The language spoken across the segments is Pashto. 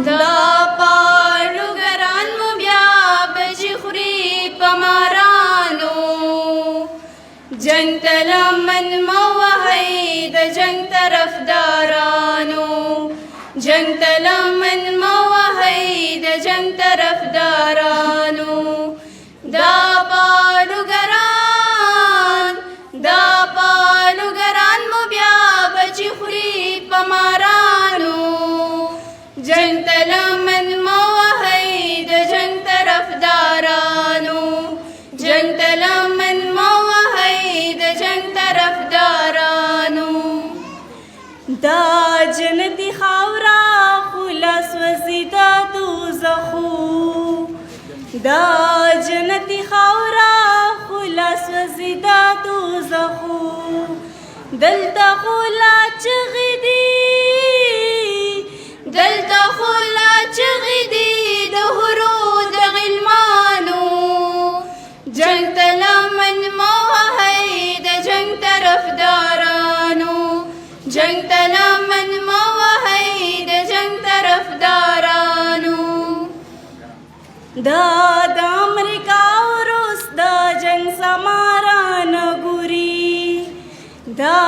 دا پاړوګران مو بیا بچي خوري په مارانو جنګ ته لمن مه وهئ د جنګ طرفدارانو جنګ ته لمن مه وهئ د جنګ طرفدارانو دا پاړوګران مو بیا بچي خوري په مارانو جنګ ته لمن مه وهئ د جنګ طرفدارانو جنګ ته لمن مه وهئ د جنګ طرفدارانو دا جنتي خاوره خلاص وځي د دوزخو دا جنتي خاوره خلاص وځي د دوزخو دلته خو لا چغې دي دلته خو لا چغې دي د حورو د غلمانو جنګ ته لمن مه وهئ د جنګ طرفدارانو جنګ ته لمن مه وهئ د جنګ طرفدارانو دا د امریکا او روس د جنګ سماران ګوري دا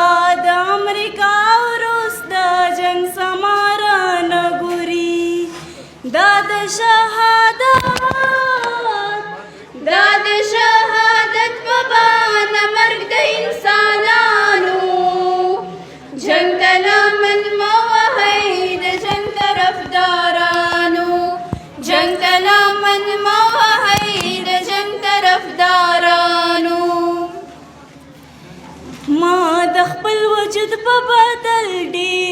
د امریکا او روس د جنګ سماران ګوري دا د شهادت په بانه مرګ د انسانانو جنګ ته لمن مه وهئ د جنګ طرفدارانو جنګ ته لمن مه وهئ د جنګ طرفدارانو ما د خپل وجود په بدل ډېر